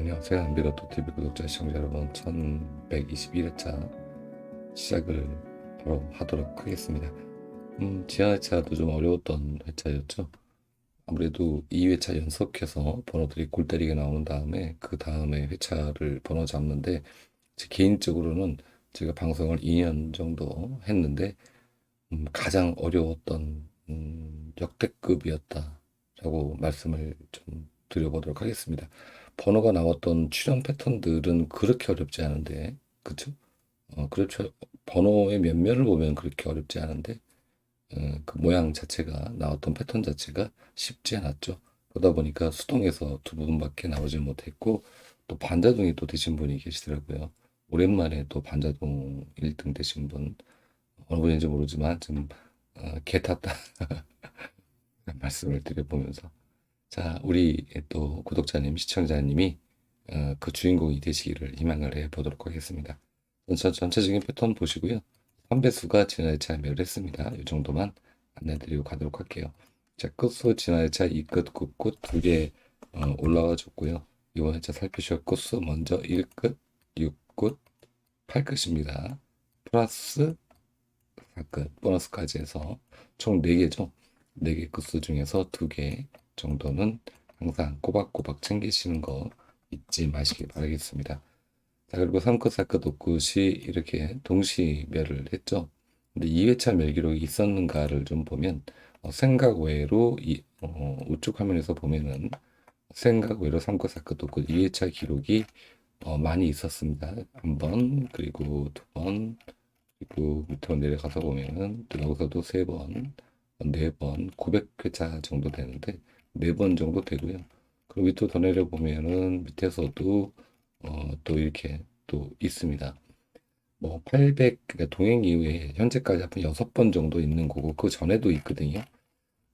안녕하세요. 안비로토TV 구독자 시청자 여러분, 1121회차 시작을 바로 하도록 하겠습니다. 지난 회차도 좀 어려웠던 회차였죠. 아무래도 2회차 연속해서 번호들이 골 때리게 나오는 다음에 그 다음에 회차를 번호 잡는데, 제 개인적으로는 제가 방송을 2년 정도 했는데 가장 어려웠던 역대급이었다라고 말씀을 좀 드려보도록 하겠습니다. 번호가 나왔던 출연 패턴들은 그렇게 어렵지 않은데, 그쵸? 그렇죠. 번호의 면면을 보면 그렇게 어렵지 않은데, 그 모양 자체가, 나왔던 패턴 자체가 쉽지 않았죠. 그러다 보니까 수동에서 두 부분밖에 나오지 못했고, 또 반자동이 또 되신 분이 계시더라고요. 오랜만에 또 반자동 1등 되신 분, 어느 분인지 모르지만 좀 개 탔다 말씀을 드려보면서, 자, 우리 또 구독자님, 시청자님이 그 주인공이 되시기를 희망을 해보도록 하겠습니다. 전체적인 패턴 보시고요. 선배수가 지난해차 매료했습니다. 이 정도만 안내드리고 가도록 할게요. 자, 끝수 지난해차 2끝, 9끝 두 개 올라와 줬고요. 이번 회차 살피실 끝수 먼저 1끝, 6끝, 8끝입니다. 플러스 4끝, 보너스까지 해서 총 4개죠. 4개 끝수 중에서 2개 정도는 항상 꼬박꼬박 챙기시는 거 잊지 마시기 바라겠습니다. 자, 그리고 3끝, 4끝, 5끝이 이렇게 동시매를 했죠. 근데 2회차 매기록이 있었는가를 좀 보면 생각 외로 우측 화면에서 보면은 생각 외로 3끝, 4끝, 5끝 2회차 기록이 많이 있었습니다. 한 번, 그리고 두 번, 그리고 밑으로 내려가서 보면은 또 여기서도 세 번, 네 번, 900회차 정도 되는데 네 번 정도 되고요. 그리고 밑으로 더 내려 보면은 밑에서도 또 이렇게 또 있습니다. 뭐 800, 그러니까 동행 이후에 현재까지 한 6번 정도 있는 거고 그 전에도 있거든요.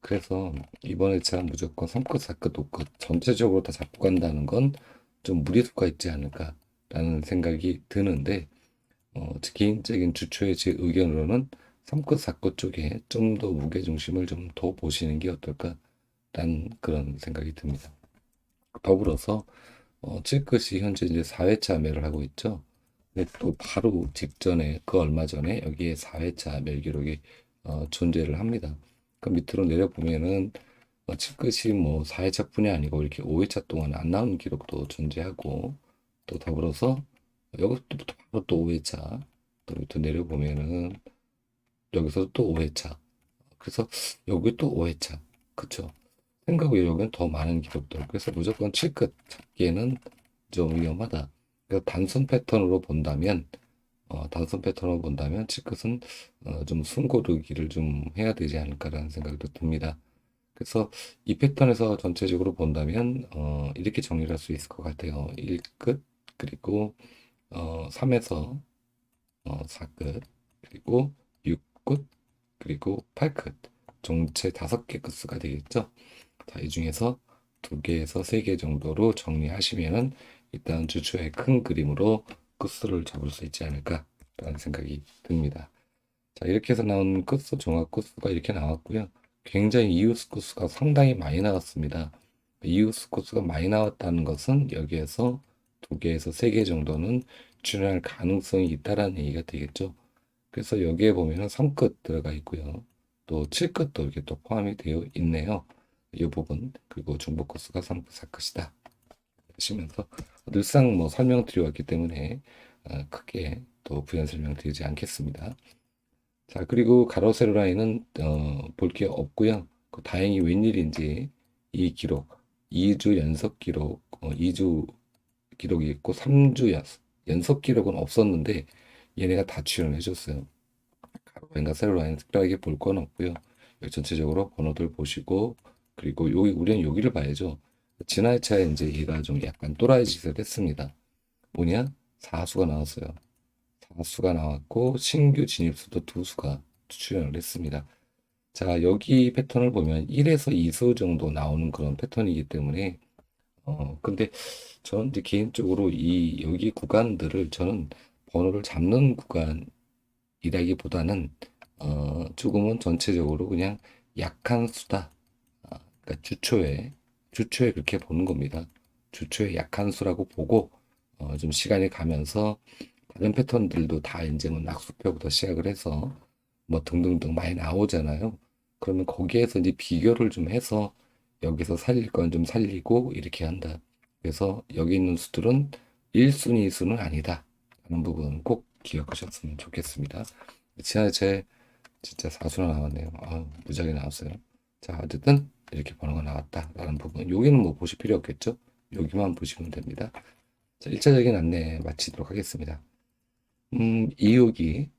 그래서 이번 회차 무조건 3끝, 4끝, 5끝 전체적으로 다 잡고 간다는 건 좀 무리수가 있지 않을까라는 생각이 드는데, 제 개인적인 주초의 제 의견으로는 3끝, 4끝 쪽에 좀 더 무게중심을 좀 더 보시는 게 어떨까라는 그런 생각이 듭니다. 더불어서 7끝이 현재 이제 4회차 매를 하고 있죠. 근데 또 바로 직전에, 그 얼마 전에 여기에 4회차 매 기록이 존재를 합니다. 그 밑으로 내려보면은 7끝이 뭐 4회차뿐이 아니고 이렇게 5회차 동안 안 나오는 기록도 존재하고, 또 더불어서 여기서부터 바로 또 5회차, 또 밑으로 내려보면은 여기서 또 5회차, 그래서 여기 또 5회차, 그쵸? 생각 외 여기는 더 많은 기록들. 그래서 무조건 7끝 잡기에는 좀 위험하다. 그래서 단순 패턴으로 본다면 7끝은 좀 숨고르기를 좀 해야 되지 않을까라는 생각도 듭니다. 그래서 이 패턴에서 전체적으로 본다면 이렇게 정리를 할 수 있을 것 같아요. 1끝, 그리고 3에서 4끝, 그리고 6끝, 그리고 8끝. 전체 5개 끝수가 되겠죠. 자, 이 중에서 2개에서 3개 정도로 정리하시면은 일단 주초의 큰 그림으로 끝수를 잡을 수 있지 않을까라는 생각이 듭니다. 자, 이렇게 해서 나온 끝수, 종합 끝수가 이렇게 나왔고요. 굉장히 이웃 끝수가 상당히 많이 나왔습니다. 이웃 끝수가 많이 나왔다는 것은 여기에서 2개에서 3개 정도는 출연할 가능성이 있다라는 얘기가 되겠죠. 그래서 여기에 보면은 3끝 들어가 있고요. 또 7끝도 이렇게 또 포함이 되어 있네요. 이 부분, 그리고 중복 코스가 3끝, 4끝이다 하시면서 늘상 뭐 설명드려왔기 때문에 크게 또 부연 설명드리지 않겠습니다. 자, 그리고 가로 세로 라인은 볼 게 없고요. 다행히 웬일인지 이 기록, 2주 연속 기록, 2주 기록이 있고 3주 연속 기록은 없었는데 얘네가 다 출연해 줬어요. 가로 라인과 세로 라인 특별하게 볼 건 없고요. 여기 전체적으로 번호들 보시고, 그리고 여기 우리는 여기를 봐야죠. 지난 회차에 이제 얘가 좀 약간 또라이 짓을 했습니다. 뭐냐? 사수가 나왔어요. 사수가 나왔고 신규 진입수도 두 수가 출연을 했습니다. 자, 여기 패턴을 보면 1에서 2수 정도 나오는 그런 패턴이기 때문에 근데 저는 이제 개인적으로 이 여기 구간들을 저는 번호를 잡는 구간이라기보다는 조금은 전체적으로 그냥 약한 수다. 그러니까 주초에 그렇게 보는 겁니다. 주초에 약한 수라고 보고 좀 시간이 가면서 다른 패턴들도 다 이제 뭐 낙수표부터 시작을 해서 뭐 등등등 많이 나오잖아요. 그러면 거기에서 이제 비교를 좀 해서 여기서 살릴 건 좀 살리고 이렇게 한다. 그래서 여기 있는 수들은 1순위 수는 아니다. 라는 부분 꼭 기억하셨으면 좋겠습니다. 지난해 진짜 사수나 나왔네요. 아, 무지하게 나왔어요. 자, 어쨌든 이렇게 번호가 나왔다라는 부분. 여기는 뭐 보실 필요 없겠죠? 여기만 보시면 됩니다. 자, 1차적인 안내 마치도록 하겠습니다. 2호기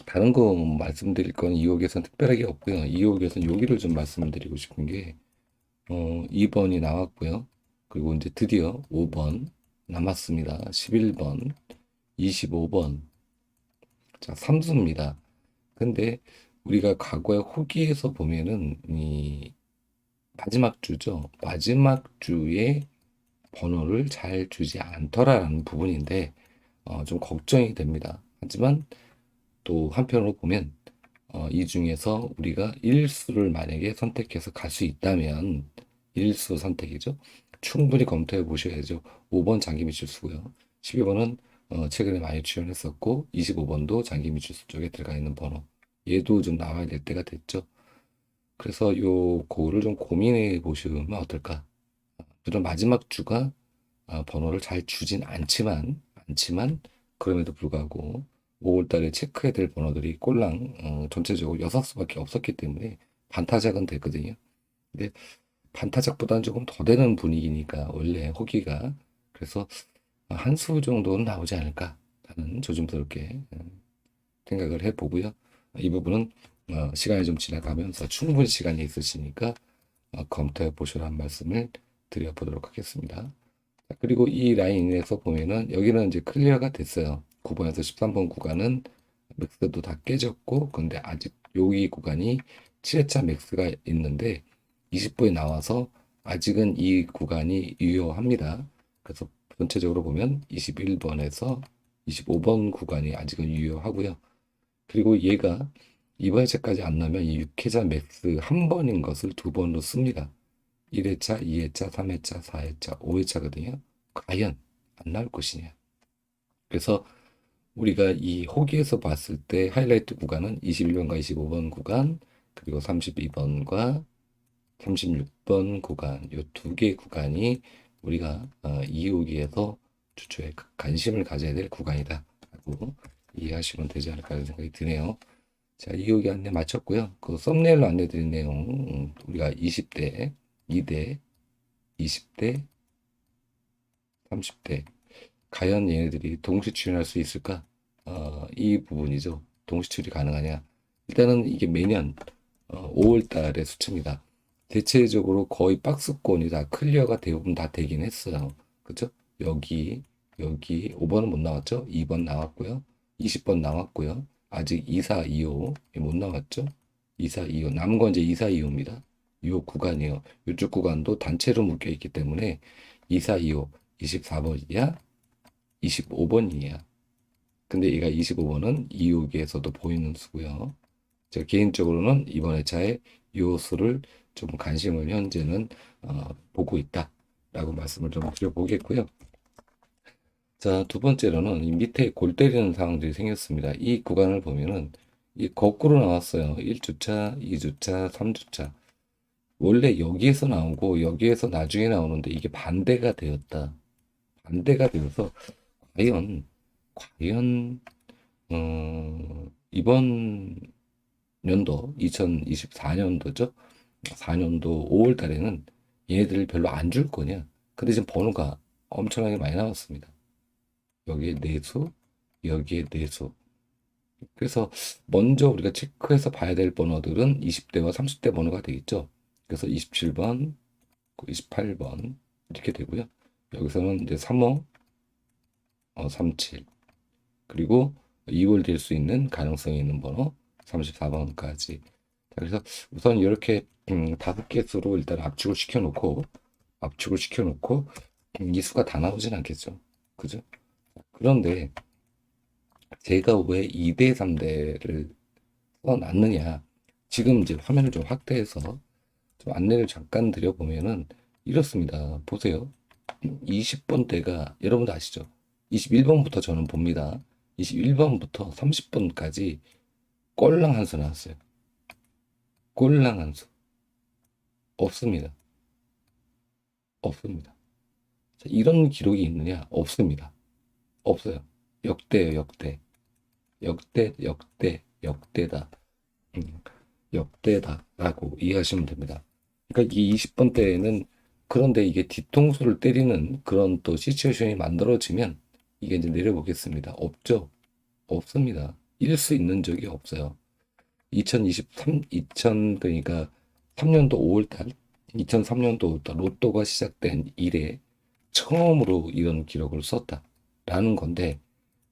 다른 거 말씀드릴 건 2호기에서는 특별하게 없고요. 2호기에서는 여기를 좀 말씀드리고 싶은 게 2번이 나왔고요. 그리고 이제 드디어 5번 남았습니다. 11번, 25번. 자, 3수입니다. 근데 우리가 과거의 호기에서 보면은 이 마지막 주죠. 마지막 주에 번호를 잘 주지 않더라라는 부분인데 좀 걱정이 됩니다. 하지만 또 한편으로 보면 이 중에서 우리가 1수를 만약에 선택해서 갈 수 있다면 1수 선택이죠. 충분히 검토해 보셔야죠. 5번 장기 미출수고요. 12번은 최근에 많이 출연했었고 25번도 장기 미출수 쪽에 들어가 있는 번호. 얘도 좀 나와야 될 때가 됐죠. 그래서 요 거를 좀 고민해 보시면 어떨까? 물론 마지막 주가 번호를 잘 주진 않지만 그럼에도 불구하고 5월 달에 체크해야 될 번호들이 꼴랑 전체적으로 6수밖에 없었기 때문에 반타작은 됐거든요. 근데 반타작보다는 조금 더 되는 분위기니까 원래 호기가 그래서 한 수 정도는 나오지 않을까 하는 조심스럽게 생각을 해보고요. 이 부분은 시간이 좀 지나가면서 충분히 시간이 있으시니까 검토해 보시라는 말씀을 드려보도록 하겠습니다. 자, 그리고 이 라인에서 보면은 여기는 이제 클리어가 됐어요. 9번에서 13번 구간은 맥스도 다 깨졌고, 근데 아직 여기 구간이 7회차 맥스가 있는데 20분에 나와서 아직은 이 구간이 유효합니다. 그래서 전체적으로 보면 21번에서 25번 구간이 아직은 유효하고요. 그리고 얘가 이번 회차까지 안 나면 이 6회차 맥스 한 번인 것을 두 번으로 씁니다. 1회차, 2회차, 3회차, 4회차, 5회차거든요. 과연 안 나올 것이냐. 그래서 우리가 이 호기에서 봤을 때 하이라이트 구간은 21번과 25번 구간, 그리고 32번과 36번 구간, 이 두 개 구간이 우리가 이 호기에서 주초에 관심을 가져야 될 구간이다. 라고 이해하시면 되지 않을까 하는 생각이 드네요. 자, 이 호기 안내 마쳤고요. 그 썸네일로 안내드린 내용, 우리가 20대, 2대, 20대, 30대 과연 얘네들이 동시 출연할 수 있을까? 이 부분이죠. 동시 출이 가능하냐? 일단은 이게 매년 5월 달의 수치입니다. 대체적으로 거의 박스권이 다 클리어가 대부분 다 되긴 했어요. 그죠? 여기 5번은 못 나왔죠? 2번 나왔고요. 20번 나왔고요. 아직 24, 25 못 나왔죠? 24, 25 남은 건 이제 24, 25입니다. 이 구간이요. 이쪽 구간도 단체로 묶여 있기 때문에 24, 25, 24번이야, 25번이야. 근데 얘가 25번은 2호기에서도 보이는 수고요. 제가 개인적으로는 이번 회차에 이 수를 좀 관심을 현재는 보고 있다라고 말씀을 좀 드려보겠고요. 자, 두 번째로는 이 밑에 골 때리는 상황들이 생겼습니다. 이 구간을 보면은 이 거꾸로 나왔어요. 1주차, 2주차, 3주차. 원래 여기에서 나오고 여기에서 나중에 나오는데 이게 반대가 되었다. 반대가 되어서 과연 이번 연도 2024년도죠. 4년도 5월 달에는 얘네들을 별로 안 줄 거냐. 근데 지금 번호가 엄청나게 많이 나왔습니다. 여기에 내수, 여기에 내수. 그래서 먼저 우리가 체크해서 봐야 될 번호들은 20대와 30대 번호가 되겠죠. 그래서 27번, 28번 이렇게 되고요. 여기서는 이제 3호, 37 그리고 2월 될 수 있는 가능성이 있는 번호 34번까지. 그래서 우선 이렇게 5개 수로 일단 압축을 시켜놓고 이 수가 다 나오진 않겠죠. 그죠? 그런데 제가 왜 2대, 3대를 써놨느냐. 지금 이제 화면을 좀 확대해서 좀 안내를 잠깐 드려보면은 이렇습니다. 보세요. 20번대가 여러분도 아시죠? 21번부터 저는 봅니다. 21번부터 30번까지 꼴랑 한 수 나왔어요. 꼴랑 한 수. 없습니다. 없습니다. 자, 이런 기록이 있느냐? 없습니다. 없어요. 역대예요, 역대. 역대다. 음, 역대다라고 이해하시면 됩니다. 그러니까 이 20번대에는 그런데 이게 뒤통수를 때리는 그런 또 시츄에이션이 만들어지면 이게 이제 내려보겠습니다. 없죠? 없습니다. 이럴 수 있는 적이 없어요. 2023, 2000 그러니까 3년도 5월달, 2003년도 5월달 로또가 시작된 이래 처음으로 이런 기록을 썼다라는 건데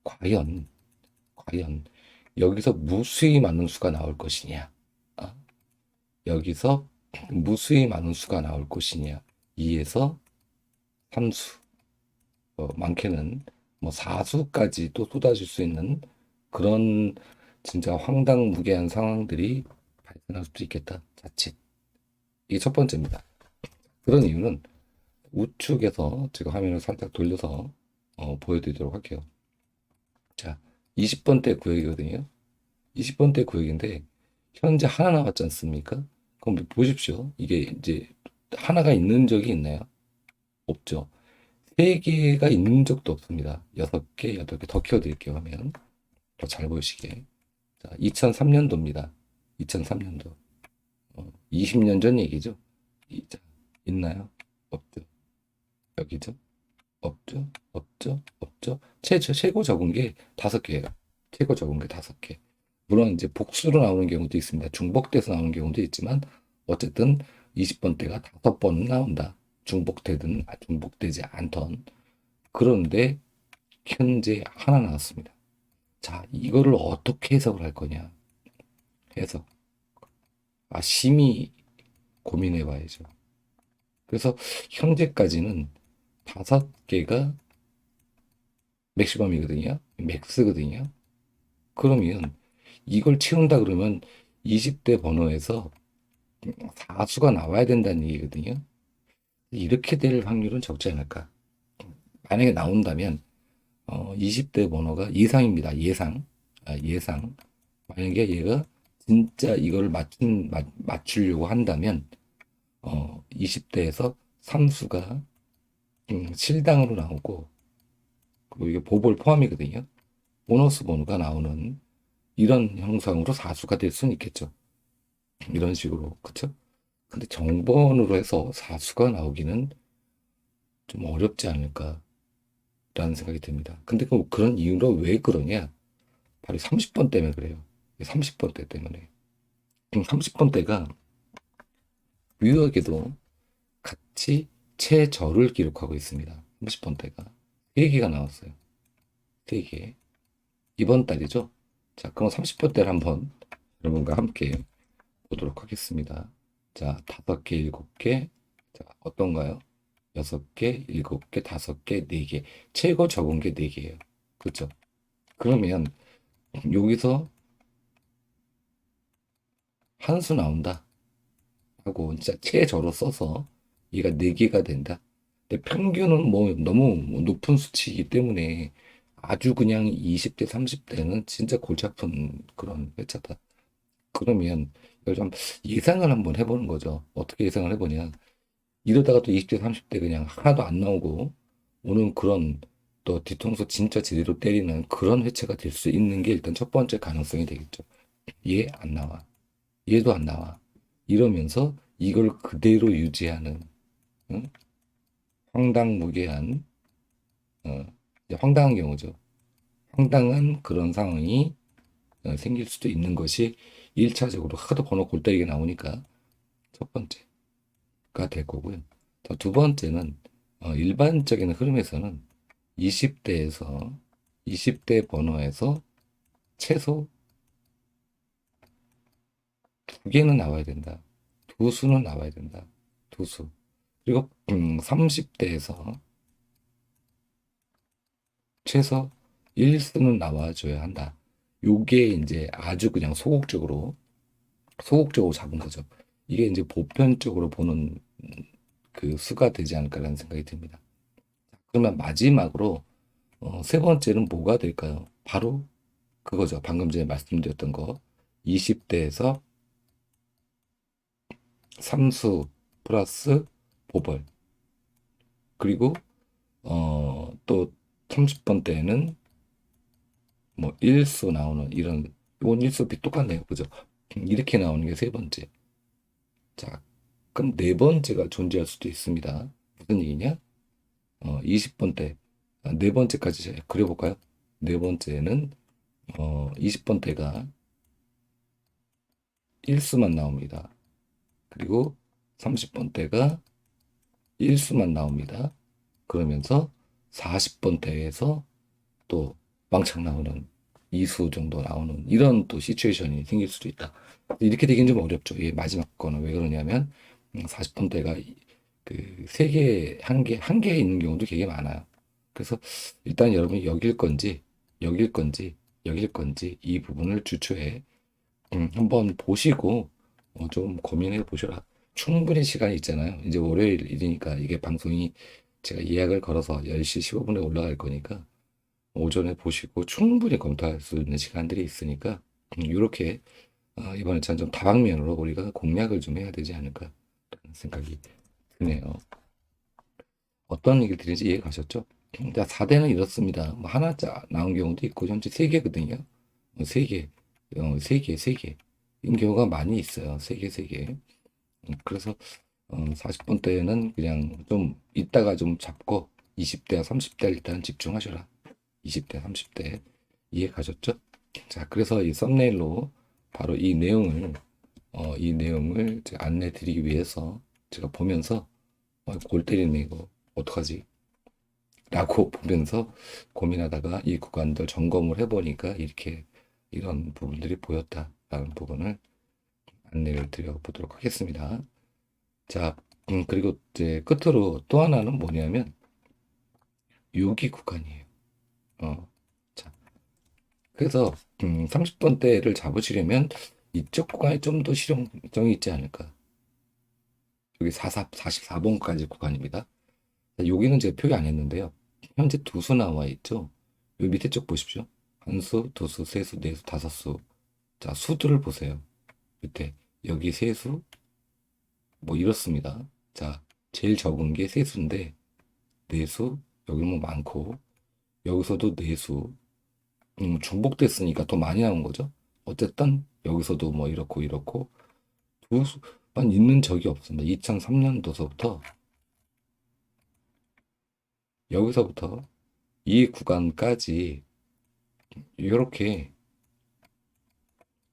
과연 여기서 무수히 많은 수가 나올 것이냐? 아, 여기서 무수히 많은 수가 나올 것이냐? 2에서 3수, 많게는 뭐 4수까지도 쏟아질 수 있는 그런 진짜 황당무계한 상황들이 발생할 수도 있겠다. 자칫. 이게 첫 번째입니다. 그런 이유는 우측에서 제가 화면을 살짝 돌려서 보여드리도록 할게요. 자, 20번대 구역이거든요. 20번대 구역인데 현재 하나 남았지 않습니까? 그럼 보십시오. 이게 이제 하나가 있는 적이 있나요? 없죠. 세 개가 있는 적도 없습니다. 6개, 8개 더 키워드릴게요. 하면 더 잘 보이시게. 자, 2003년도입니다. 2003년도. 20년 전 얘기죠. 자, 있나요? 없죠. 여기죠. 없죠. 없죠. 없죠. 최고 적은 게 5개예요. 최고 적은 게 5개. 물론 이제 복수로 나오는 경우도 있습니다. 중복돼서 나오는 경우도 있지만 어쨌든 20번대가 5번은 나온다. 중복되든 중복되지 않던. 그런데 현재 하나 나왔습니다. 자, 이거를 어떻게 해석을 할 거냐? 해석. 심히 고민해 봐야죠. 그래서 현재까지는 5개가 맥시멈이거든요. 맥스거든요. 그러면 이걸 채운다 그러면 20대 번호에서 4수가 나와야 된다는 얘기거든요. 이렇게 될 확률은 적지 않을까. 만약에 나온다면 20대 번호가 예상입니다. 예상. 만약에 얘가 진짜 이걸 맞추려고 한다면 20대에서 3수가 실당으로 나오고 그리고 이게 보벌 포함이거든요. 보너스 번호가 나오는 이런 형상으로 4수가 될 수는 있겠죠. 이런 식으로. 그쵸? 근데 정번으로 해서 4수가 나오기는 좀 어렵지 않을까라는 생각이 듭니다. 근데 그런 이유로 왜 그러냐? 바로 30번 때문에 그래요. 30번대 때문에. 30번대가 유효하게도 같이 최저를 기록하고 있습니다. 30번대가. 3개가 나왔어요. 3개. 이번 달이죠. 자, 그럼 30번대를 한번 여러분과 함께 보도록 하겠습니다. 자, 5개, 7개. 자, 어떤가요? 6개, 7개, 5개, 4개. 최고 적은 게 4개예요. 그렇죠? 그러면 여기서 한 수 나온다 하고 진짜 최저로 써서 얘가 4개가 된다. 근데 평균은 뭐 너무 높은 수치이기 때문에 아주 그냥 20대, 30대는 진짜 골치 아픈 그런 회차다. 그러면 이걸 좀 예상을 한번 해보는 거죠. 어떻게 예상을 해보냐. 이러다가 또 20대, 30대 그냥 하나도 안 나오고 오는 그런 또 뒤통수 진짜 제대로 때리는 그런 회차가 될 수 있는 게 일단 첫 번째 가능성이 되겠죠. 얘 안 나와. 얘도 안 나와. 이러면서 이걸 그대로 유지하는 응? 황당무계한 이제 황당한 경우죠. 황당한 그런 상황이 생길 수도 있는 것이 1차적으로 하도 번호 골때리게 나오니까 첫 번째가 될 거고요. 두 번째는 일반적인 흐름에서는 20대 번호에서 최소 2개는 나와야 된다. 2수는 나와야 된다. 2수. 그리고 30대에서 최소 1수는 나와줘야 한다. 요게 이제 아주 그냥 소극적으로 잡은 거죠. 이게 이제 보편적으로 보는 그 수가 되지 않을까라는 생각이 듭니다. 그러면 마지막으로 세 번째는 뭐가 될까요? 바로 그거죠. 방금 전에 말씀드렸던 거. 20대에서 삼수 플러스 보벌. 그리고 또 30번 때는 뭐 일수 나오는 이런 이건 일수비 똑같네요. 그죠? 이렇게 나오는 게 세 번째. 자, 그럼 네 번째가 존재할 수도 있습니다. 무슨 얘기냐? 20번 때, 네 번째까지 그려볼까요? 네 번째는 20번 때가 일수만 나옵니다. 그리고 30번 때가 일수만 나옵니다. 그러면서 40번 때에서 또 왕창 나오는 이수 정도 나오는 이런 또 시츄에이션이 생길 수도 있다. 이렇게 되긴 좀 어렵죠. 이 마지막 거는 왜 그러냐면 40번 때가 그 세 개, 한 개 있는 경우도 되게 많아요. 그래서 일단 여러분이 여길 건지, 여길 건지, 여길 건지 이 부분을 주초에 한번 보시고 좀 고민해 보셔라. 충분히 시간이 있잖아요. 이제 월요일이니까 이게 방송이 제가 예약을 걸어서 10시 15분에 올라갈 거니까 오전에 보시고 충분히 검토할 수 있는 시간들이 있으니까 이렇게 이번에 좀 다방면으로 우리가 공략을 좀 해야 되지 않을까 라는 생각이 드네요. 어떤 얘기를 드리는지 이해 가셨죠? 자, 4대는 이렇습니다. 뭐 하나자 나온 경우도 있고 현재 3개거든요. 3개, 3개, 3개. 인 경우가 많이 있어요. 3개, 3개. 그래서 40번 때는 그냥 좀 이따가 좀 잡고 20대와 30대 일단 집중하셔라. 20대, 30대. 이해 가셨죠? 자, 그래서 이 썸네일로 바로 이 내용을 제가 안내 드리기 위해서 제가 보면서 골 때리네, 이거. 어떡하지? 라고 보면서 고민하다가 이 구간들 점검을 해보니까 이렇게 이런 부분들이 보였다라는 부분을 안내를 드려보도록 하겠습니다. 자, 그리고 이제 끝으로 또 하나는 뭐냐면 여기 구간이에요. 자, 그래서 30번대를 잡으시려면 이쪽 구간에 좀 더 실용성이 있지 않을까. 여기 44번까지 구간입니다. 자, 여기는 제가 표기 안 했는데요. 현재 두수 나와 있죠. 여기 밑에 쪽 보십시오. 한수, 두수, 세수, 네수, 다섯수. 자, 수들을 보세요. 밑에 여기 세수 뭐 이렇습니다. 자, 제일 적은 게 세수인데 네수 여기 뭐 많고 여기서도 네수 중복됐으니까 더 많이 나온 거죠. 어쨌든 여기서도 뭐 이렇고 이렇고 두수만 있는 적이 없습니다. 2003년도서부터 여기서부터 이 구간까지 이렇게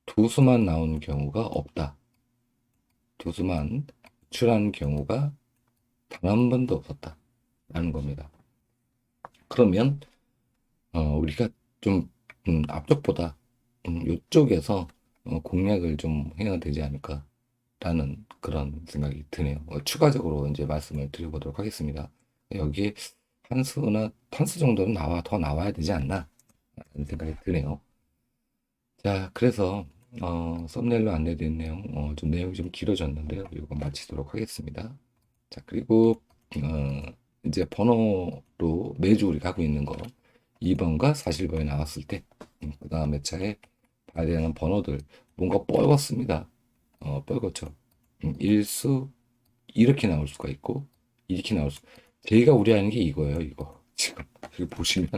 두수만 나온 경우가 없다. 두수만 출한 경우가 단 한 번도 없었다. 라는 겁니다. 그러면 우리가 좀 앞쪽보다 이쪽에서 공략을 좀 해야 되지 않을까라는 그런 생각이 드네요. 추가적으로 이제 말씀을 드려보도록 하겠습니다. 여기에 한수 정도는 더 나와야 되지 않나 라는 생각이 드네요. 자, 그래서 썸네일로 안내된 내용, 좀 내용이 좀 길어졌는데요. 이거 마치도록 하겠습니다. 자, 그리고 이제 번호로 매주 우리가 하고 있는 거 2번과 41번이 나왔을 때, 그 다음에 차에 봐야 되는 번호들 뭔가 뻘겋습니다. 뻘겋죠. 일수 이렇게 나올 수가 있고 이렇게 나올 수. 저희가 우려하는 게 이거예요. 이거 지금 여기 보시면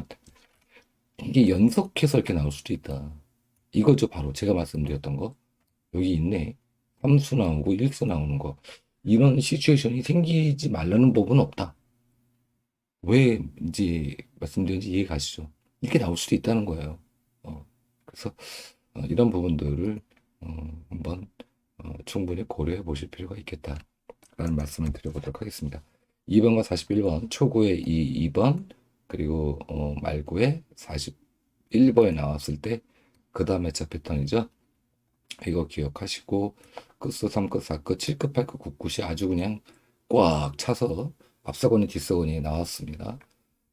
이게 연속해서 이렇게 나올 수도 있다. 이거죠. 바로 제가 말씀드렸던 거. 여기 있네. 3수 나오고 1수 나오는 거. 이런 시츄에이션이 생기지 말라는 법은 없다. 왜인지 말씀드린지 이해 가시죠? 이렇게 나올 수도 있다는 거예요. 그래서 이런 부분들을 한번 충분히 고려해 보실 필요가 있겠다라는 말씀을 드려보도록 하겠습니다. 2번과 41번 초구의 2번 그리고 말구의 41번에 나왔을 때 그 다음에 차 패턴이죠. 이거 기억하시고 끝수 3끝 4끝 7끝 8끝 9끝이 아주 그냥 꽉 차서 앞서거니 뒤서거니 나왔습니다.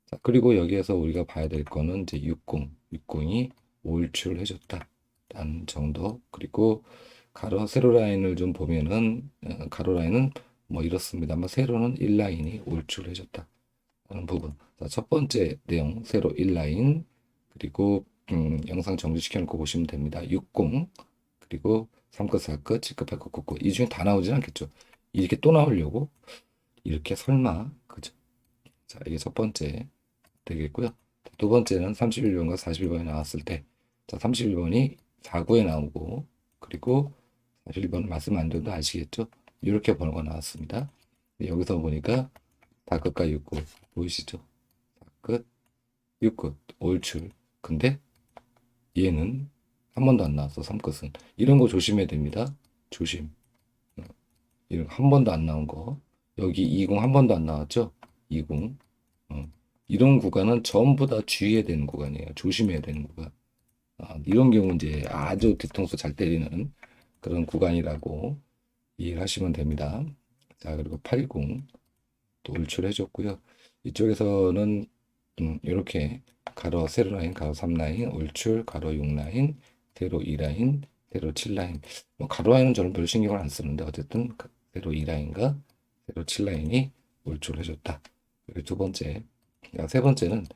자, 그리고 여기에서 우리가 봐야 될 거는 이제 60이 올출을 해줬다라는 정도. 그리고 가로 세로 라인을 좀 보면은 가로 라인은 뭐 이렇습니다만 세로는 1라인이 올출해줬다 하는 부분. 자, 첫 번째 내용 세로 1라인 그리고 영상 정지시켜 놓고 보시면 됩니다. 60 그리고 3끝 4끝 7끝 8끝 9끝 이 중에 다 나오진 않겠죠. 이렇게 또 나오려고 이렇게 설마 그죠. 자, 이게 첫 번째 되겠고요. 두 번째는 31번과 41번이 나왔을 때, 자, 31번이 4구에 나오고, 그리고 41번 말씀 안 드려도 아시겠죠? 이렇게 번호가 나왔습니다. 여기서 보니까 다끝과 6끝 보이시죠? 다끝, 6끝, 올출. 근데 얘는 한 번도 안 나왔어, 3끝은. 이런 거 조심해야 됩니다. 조심. 이런 한 번도 안 나온 거. 여기 20 한 번도 안 나왔죠? 20. 이런 구간은 전부 다 주의해야 되는 구간이에요. 조심해야 되는 구간. 이런 경우 이제 아주 뒤통수 잘 때리는 그런 구간이라고 이해를 하시면 됩니다. 자, 그리고 80 또 올출해줬고요. 이쪽에서는 이렇게 가로 세로 라인, 가로 3라인, 올출, 가로 6라인, 세로 2라인, 세로 7라인. 뭐 가로 라인은 저는 별 신경을 안 쓰는데 어쨌든 세로 2라인과 세로 7라인이 올출해줬다. 그리고 두 번째, 세 번째는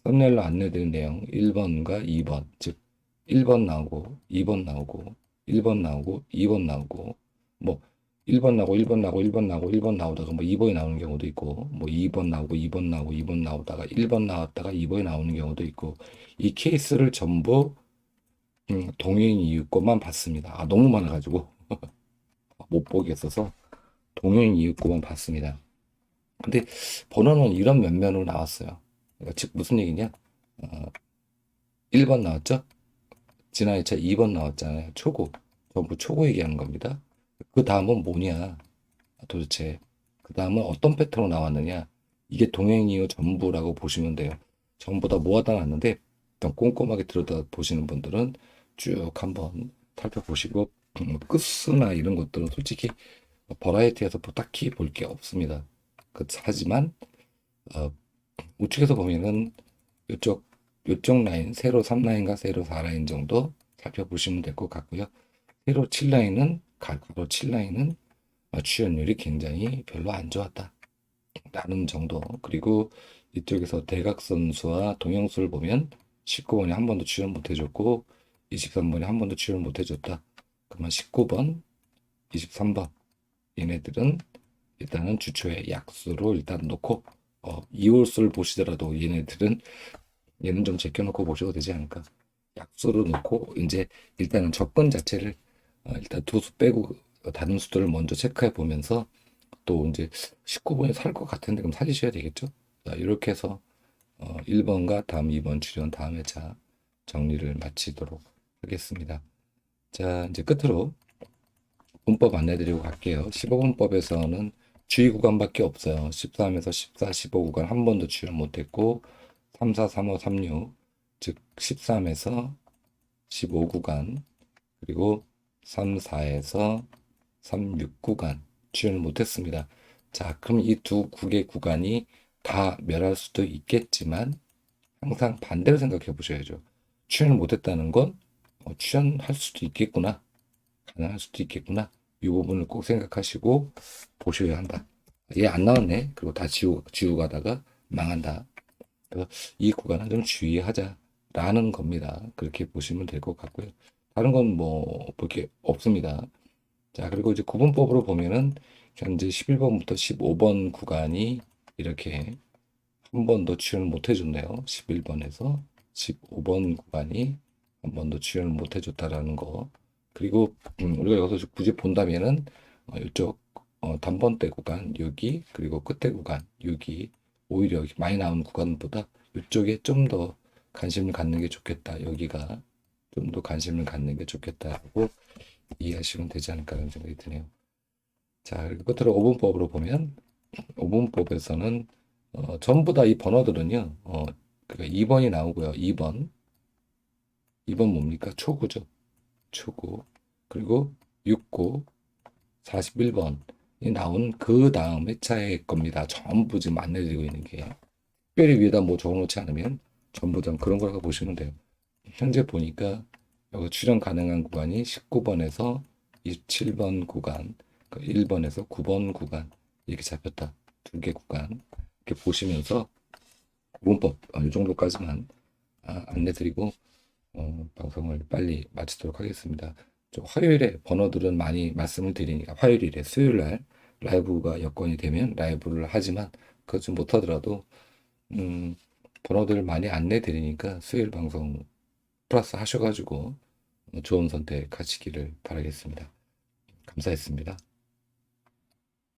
썸네일로 안내드린 내용 1번과 2번, 즉 1번 나오고 2번 나오고 1번 나오고 2번 나오고 뭐 1번 나오고 1번 나오고 1번 나오고 1번 나오다가 뭐 2번이 나오는 경우도 있고 뭐 2번 나오고 2번 나오고 2번 나오다가 1번 나왔다가 2번이 나오는 경우도 있고 이 케이스를 전부 동행 이유 것만 봤습니다. 너무 많아가지고 못 보겠어서 동행 이유 것만 봤습니다. 근데 번호는 이런 면면으로 나왔어요. 그러니까 즉 무슨 얘기냐? 1번 나왔죠? 지난 2차 2번 나왔잖아요. 초고. 전부 초고 얘기하는 겁니다. 그 다음은 뭐냐? 도대체 그 다음은 어떤 패턴으로 나왔느냐? 이게 동행 이유 전부라고 보시면 돼요. 전부 다 모아다 놨는데 좀 꼼꼼하게 들여다 보시는 분들은 쭉 한번 살펴보시고 끝이나 이런 것들은 솔직히 버라이어티에서 뭐 딱히 볼 게 없습니다. 하지만 우측에서 보면은 이쪽 라인 세로 3라인과 세로 4라인 정도 살펴보시면 될 것 같고요. 세로 7라인은 가로 7라인은 출연율이 굉장히 별로 안 좋았다 라는 정도. 그리고 이쪽에서 대각선수와 동영수를 보면 19번이 한 번도 출연 못 해줬고 23번이 한 번도 출연 못 해줬다. 그러면 19번, 23번 얘네들은 일단은 주초에 약수로 일단 놓고 2홀수를 보시더라도 얘는 좀 제껴놓고 보셔도 되지 않을까. 약수로 놓고 이제 일단은 접근 자체를 일단 두 수 빼고 다른 수들을 먼저 체크해 보면서 또 이제 19번이 살 것 같은데 그럼 살리셔야 되겠죠. 자, 이렇게 해서 1번과 다음 2번 출연 다음 회차 정리를 마치도록 하겠습니다. 자, 이제 끝으로 문법 안내드리고 갈게요. 15분법에서는 주의 구간밖에 없어요. 13에서 14, 15 구간 한 번도 출연 못했고 3, 4, 3, 5, 3, 6, 즉 13에서 15 구간 그리고 3, 4에서 3, 6 구간 출연을 못했습니다. 자, 그럼 이 두 국의 구간이 다 멸할 수도 있겠지만 항상 반대로 생각해 보셔야죠. 출연을 못했다는 건 출연할 수도 있겠구나. 가능할 수도 있겠구나. 이 부분을 꼭 생각하시고 보셔야 한다. 얘 안 나왔네. 그리고 다 지우고 가다가 망한다. 그래서 이 구간은 좀 주의하자라는 겁니다. 그렇게 보시면 될 것 같고요. 다른 건 뭐 볼 게 없습니다. 자, 그리고 이제 구분법으로 보면은 현재 11번부터 15번 구간이 이렇게 한 번도 출연을 못 해줬네요. 11번에서 15번 구간이 한 번도 출연을 못 해줬다라는 거. 그리고 우리가 여기서 굳이 본다면은 이쪽 단번대 구간 여기 그리고 끝에 구간 여기 오히려 많이 나오는 구간보다 이쪽에 좀 더 관심을 갖는 게 좋겠다. 여기가 좀 더 관심을 갖는 게 좋겠다고 이해하시면 되지 않을까 라는 생각이 드네요. 자, 그리고 끝으로 5분법으로 보면 5분법에서는 전부 다 이 번호들은요. 그러니까 2번이 나오고요. 2번 뭡니까? 초구죠. 초구. 그리고 6구 41번이 나온 그 다음 회차의 겁니다. 전부 지금 안내드리고 있는 게. 특별히 위에다 뭐 적어놓지 않으면 전부 다 그런 거라고 보시면 돼요. 현재 보니까 여기 출연 가능한 구간이 19번에서 27번 구간, 1번에서 9번 구간 이렇게 잡혔다. 2개 구간 이렇게 보시면서 문법 이 정도까지만 안내드리고 방송을 빨리 마치도록 하겠습니다. 화요일에 번호들은 많이 말씀을 드리니까 화요일에 수요일 날 라이브가 여건이 되면 라이브를 하지만 그것 좀 못하더라도 번호들 많이 안내 드리니까 수요일 방송 플러스 하셔가지고 좋은 선택 하시기를 바라겠습니다. 감사했습니다.